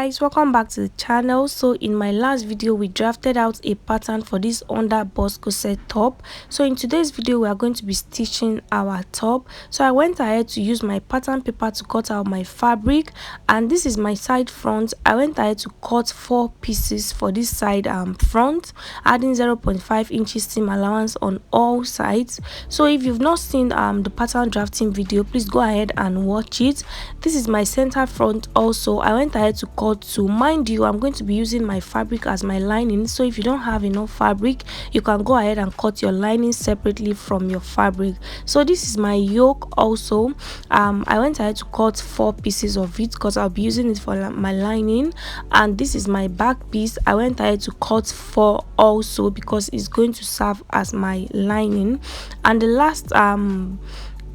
guys, welcome back to the channel. So in my last video we drafted out a pattern for this under bust corset top. So in today's video we are going to be stitching our top. So I went ahead to use my pattern paper to cut out my fabric, and this is my side front. I went ahead to cut 4 pieces for this side front, adding 0.5 inches seam allowance on all sides. So if you've not seen the pattern drafting video, please go ahead and watch it. This is my center front. Also, I went ahead to cut 2. Mind you, I'm going to be using my fabric as my lining, so if you don't have enough fabric, you can go ahead and cut your lining separately from your fabric. So this is my yoke. Also, I went ahead to cut 4 pieces of it because I'll be using it for my lining, and this is my back piece. I went ahead to cut 4 also because it's going to serve as my lining. And the last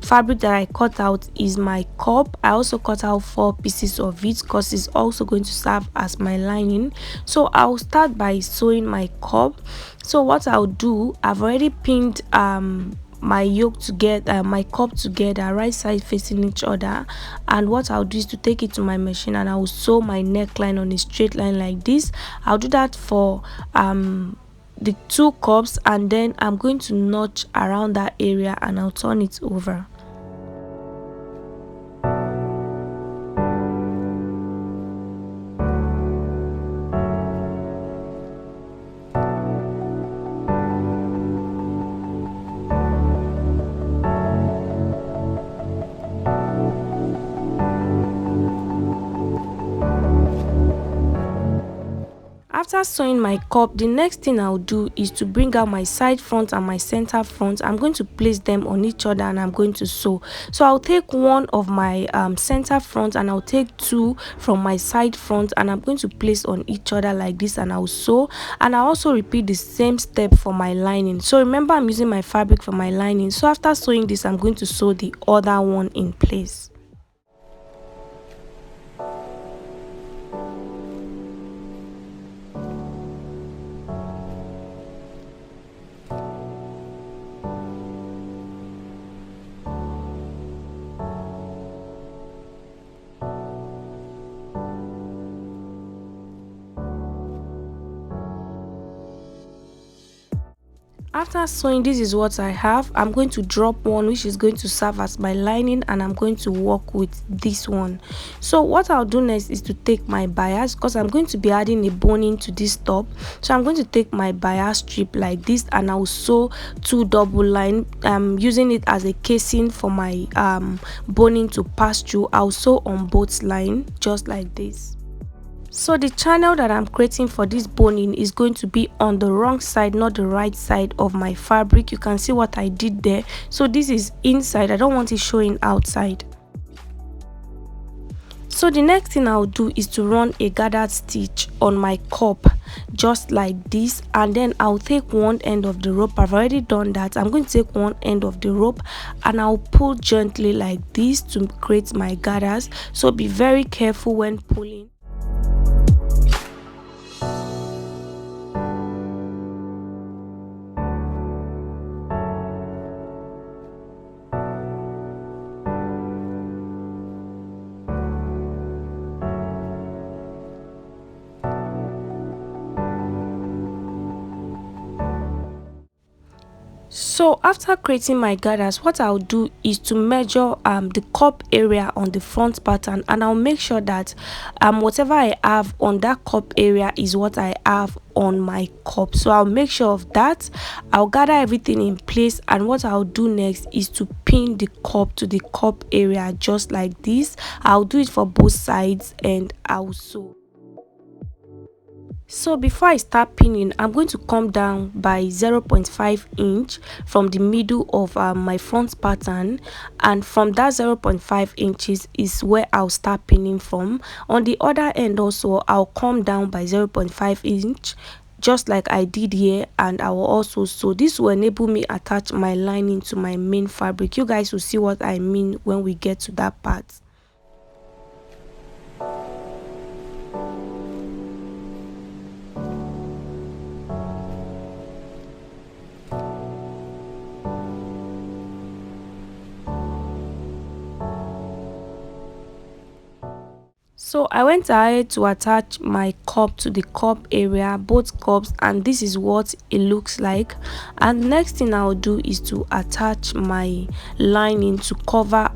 fabric that I cut out is my cup. I also cut out 4 pieces of it because it's also going to serve as my lining. So I'll start by sewing my cup. So what I'll do, I've already pinned my yoke together, my cup together, right side facing each other, and what I'll do is to take it to my machine and I'll sew my neckline on a straight line like this. I'll do that for the 2 cups, and then I'm going to notch around that area and I'll turn it over. After sewing my cup, the next thing I'll do is to bring out my side front and my center front. I'm going to place them on each other and I'm going to sew. So I'll take one of my center front and I'll take 2 from my side front and I'm going to place on each other like this, and I'll sew. And I'll also repeat the same step for my lining. So remember, I'm using my fabric for my lining. So after sewing this, I'm going to sew the other one in place. After sewing, this is what I have. I'm going to drop one which is going to serve as my lining, and I'm going to work with this one. So what I'll do next is to take my bias, because I'm going to be adding a boning to this top. So I'm going to take my bias strip like this and I'll sew 2 double line. I'm using it as a casing for my boning to pass through. I'll sew on both lines just like this. So the channel that I'm creating for this boning is going to be on the wrong side, not the right side of my fabric. You can see what I did there. So this is inside. I don't want it showing outside. So the next thing I'll do is to run a gathered stitch on my cup just like this, and then I'll take one end of the rope. I've already done that. I'm going to take one end of the rope and I'll pull gently like this to create my gathers. So be very careful when pulling. So after creating my gathers, what I'll do is to measure the cup area on the front pattern, and I'll make sure that whatever I have on that cup area is what I have on my cup. So I'll make sure of that. I'll gather everything in place, and what I'll do next is to pin the cup to the cup area just like this. I'll do it for both sides and I'll sew. So before I start pinning, I'm going to come down by 0.5 inch from the middle of my front pattern, and from that 0.5 inches is where I'll start pinning from. On the other end also, I'll come down by 0.5 inch just like I did here, and I will also sew. This will enable me attach my lining to my main fabric. You guys will see what I mean when we get to that part. So I went ahead to attach my cup to the cup area, both cups, and this is what it looks like. And the next thing I'll do is to attach my lining to cover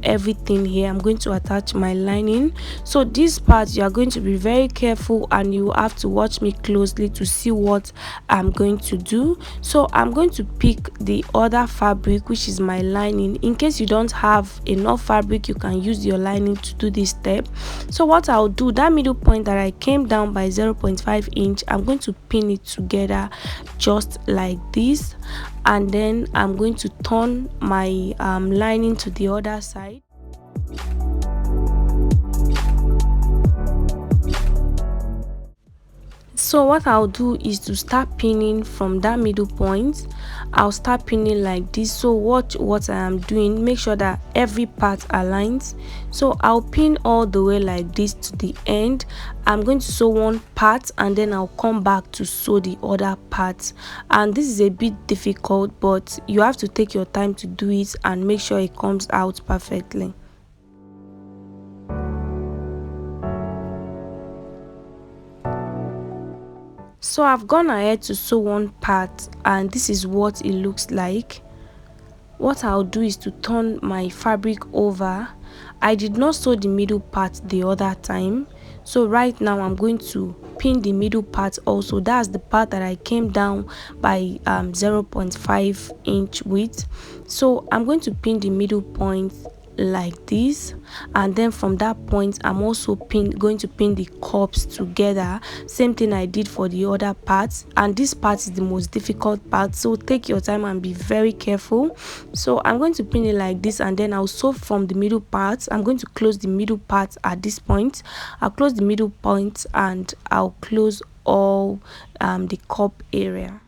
everything here. I'm going to attach my lining. So this part you are going to be very careful and you have to watch me closely to see what I'm going to do. So I'm going to pick the other fabric, which is my lining. In case you don't have enough fabric, you can use your lining to do this step. So what I'll do, that middle point that I came down by 0.5 inch, I'm going to pin it together just like this, and then I'm going to turn my lining to the other side. So what I'll do is to start pinning from that middle point. I'll start pinning like this. So watch what I am doing, make sure that every part aligns. So I'll pin all the way like this to the end. I'm going to sew one part and then I'll come back to sew the other part. And this is a bit difficult, but you have to take your time to do it and make sure it comes out perfectly. So I've gone ahead to sew one part and this is what it looks like. What I'll do is to turn my fabric over. I did not sew the middle part the other time, so right now I'm going to pin the middle part also. That's the part that I came down by 0.5 inch width. So I'm going to pin the middle point like this, and then from that point I'm also going to pin the cups together, same thing I did for the other parts. And this part is the most difficult part, so take your time and be very careful. So I'm going to pin it like this, and then I'll sew from the middle part. I'm going to close the middle part at this point. I'll close the middle point and I'll close all the cup area.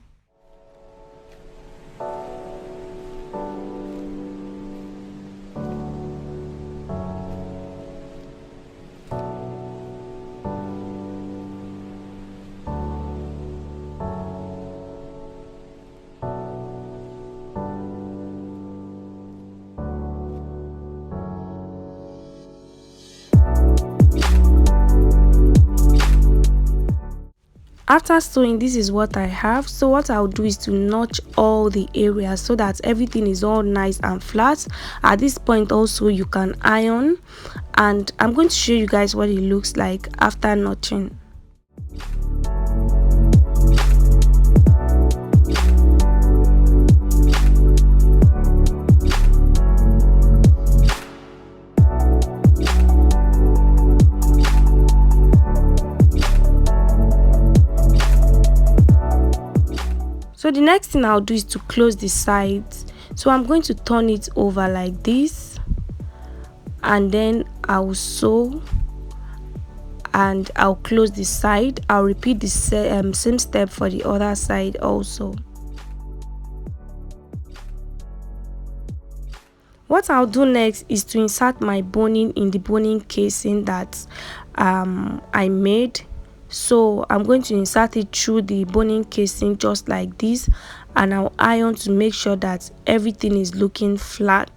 After sewing, this is what I have. So what I'll do is to notch all the areas so that everything is all nice and flat. At this point also you can iron, and I'm going to show you guys what it looks like after notching. So the next thing I'll do is to close the sides. So I'm going to turn it over like this, and then I'll sew and I'll close the side. I'll repeat the same step for the other side also. What I'll do next is to insert my boning in the boning casing that I made. So I'm going to insert it through the boning casing just like this, and I'll iron to make sure that everything is looking flat.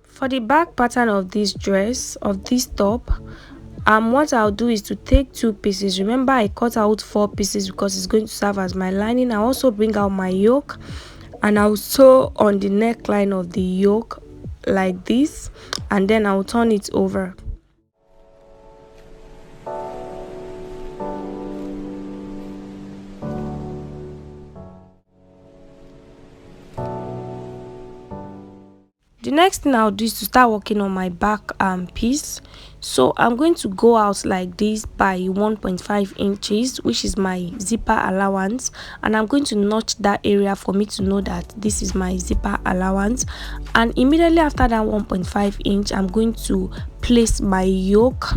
For the back pattern of this dress, of this top, what I'll do is to take 2 pieces. Remember, I cut out 4 pieces because it's going to serve as my lining. I also bring out my yoke and I'll sew on the neckline of the yoke like this, and then I'll turn it over. The next thing I'll do is to start working on my back piece. So I'm going to go out like this by 1.5 inches, which is my zipper allowance, and I'm going to notch that area for me to know that this is my zipper allowance. And immediately after that 1.5 inch, I'm going to place my yoke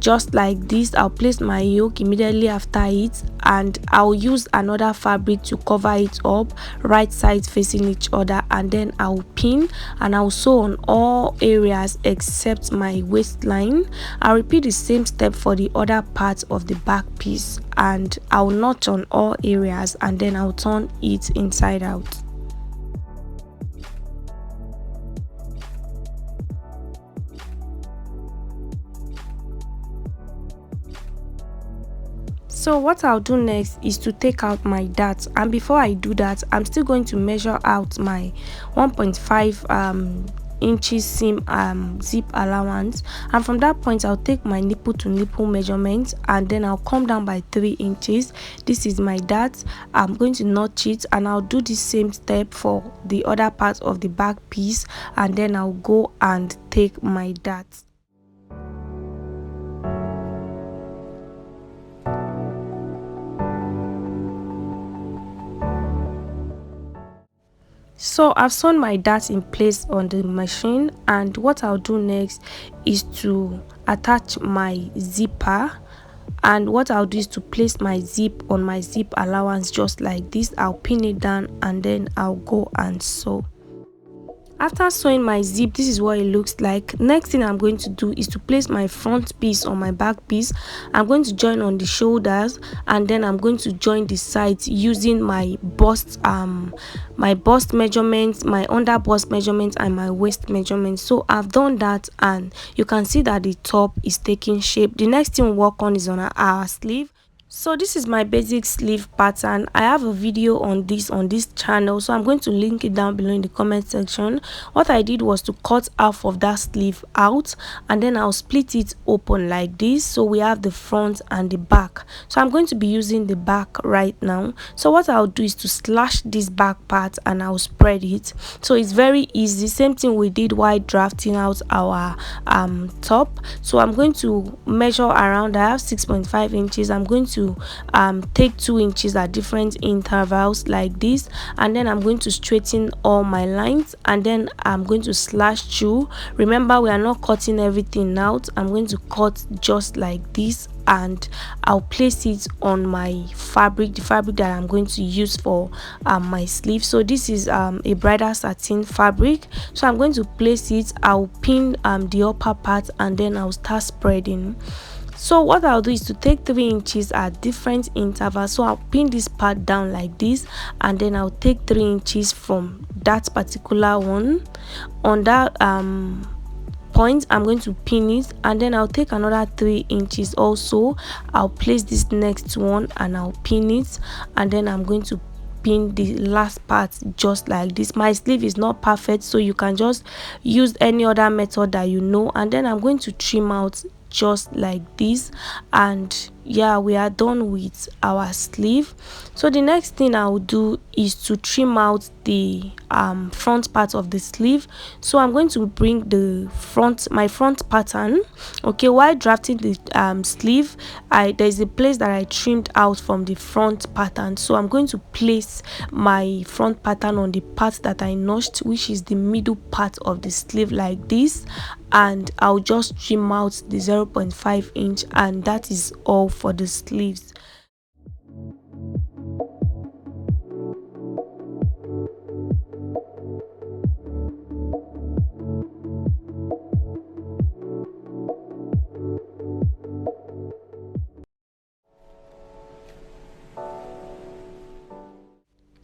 just like this. I'll place my yoke immediately after it, and I'll use another fabric to cover it up, right sides facing each other, and then I'll pin and I'll sew on all areas except my waistline. I'll repeat the same step for the other part of the back piece, and I'll knot on all areas, and then I'll turn it inside out. So what I'll do next is to take out my darts, and before I do that, I'm still going to measure out my 1.5 inches seam zip allowance, and from that point I'll take my nipple to nipple measurement, and then I'll come down by 3 inches. This is my dart. I'm going to notch it, and I'll do the same step for the other part of the back piece, and then I'll go and take my dart. So I've sewn my dart in place on the machine, and what I'll do next is to attach my zipper, and what I'll do is to place my zip on my zip allowance just like this. I'll pin it down, and then I'll go and sew. After sewing my zip, this is what it looks like. Next thing I'm going to do is to place my front piece on my back piece. I'm going to join on the shoulders, and then I'm going to join the sides using my bust measurements, my under bust measurements, and my waist measurements. So I've done that, and you can see that the top is taking shape. The next thing we'll work on is on our sleeve. So this is my basic sleeve pattern. I have a video on this channel, so I'm going to link it down below in the comment section. What I did was to cut half of that sleeve out, and then I'll split it open like this, so we have the front and the back. So I'm going to be using the back right now. So what I'll do is to slash this back part, and I'll spread it. So it's very easy, same thing we did while drafting out our top. So I'm going to measure around, I have 6.5 inches. I'm going to take 2 inches at different intervals like this, and then I'm going to straighten all my lines, and then I'm going to slash through. Remember, we are not cutting everything out. I'm going to cut just like this, and I'll place it on my fabric, the fabric that I'm going to use for my sleeve. So this is a bridal satin fabric, so I'm going to place it. I'll pin the upper part, and then I'll start spreading. So what I'll do is to take 3 inches at different intervals. So I'll pin this part down like this, and then I'll take 3 inches from that particular one. On that point, I'm going to pin it, and then I'll take another 3 inches also. I'll place this next one, and I'll pin it, and then I'm going to pin the last part just like this. My sleeve is not perfect, so you can just use any other method that you know, and then I'm going to trim out just like this, and yeah, we are done with our sleeve. So the next thing I'll do is to trim out the front part of the sleeve. So I'm going to bring the my front pattern. Okay, while drafting the sleeve, there's a place that I trimmed out from the front pattern. So I'm going to place my front pattern on the part that I notched, which is the middle part of the sleeve like this, and I'll just trim out the 0.5 inch, and that is all for the sleeves.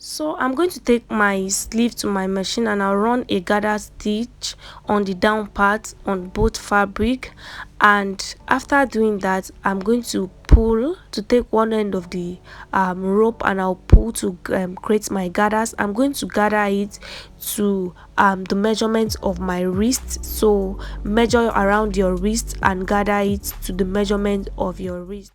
So I'm going to take my sleeve to my machine, and I'll run a gather stitch on the down part on both fabric, and after doing that, I'm going to pull to take one end of the rope, and I'll pull to create my gathers. I'm going to gather it to the measurement of my wrist. So measure around your wrist and gather it to the measurement of your wrist.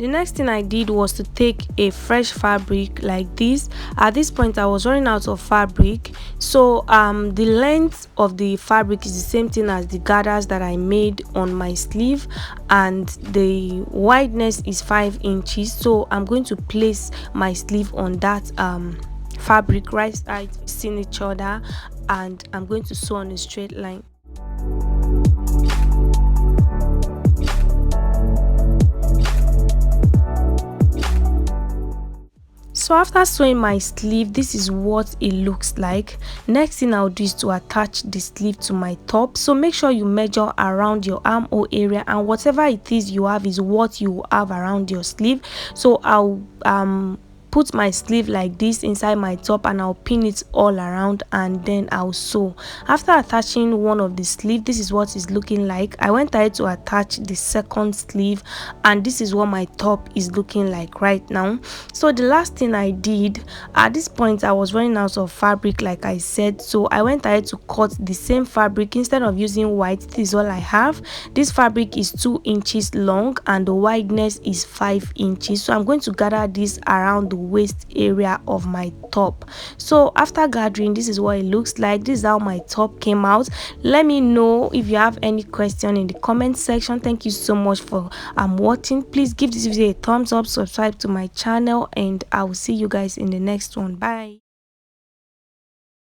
The next thing I did was to take a fresh fabric like this. At this point I was running out of fabric, so the length of the fabric is the same thing as the gathers that I made on my sleeve, and the wideness is 5 inches. So I'm going to place my sleeve on that fabric right side facing each other, and I'm going to sew on a straight line. So after sewing my sleeve, this is what it looks like. Next thing I'll do is to attach the sleeve to my top. So make sure you measure around your armhole area, and whatever it is you have is what you have around your sleeve. So I'll put my sleeve like this inside my top, and I'll pin it all around, and then I'll sew. After attaching one of the sleeve, this is what it's looking like. I went ahead to attach the second sleeve, and this is what my top is looking like right now. So the last thing I did, at this point I was running out of fabric like I said, so I went ahead to cut the same fabric. Instead of using white, this is all I have. This fabric is 2 inches long and the wideness is 5 inches. So I'm going to gather this around the waist area of my top. So after gathering, this is what it looks like. This is how my top came out. Let me know if you have any question in the comment section. Thank you so much for watching. Please give this video a thumbs up, subscribe to my channel, and I will see you guys in the next one. Bye.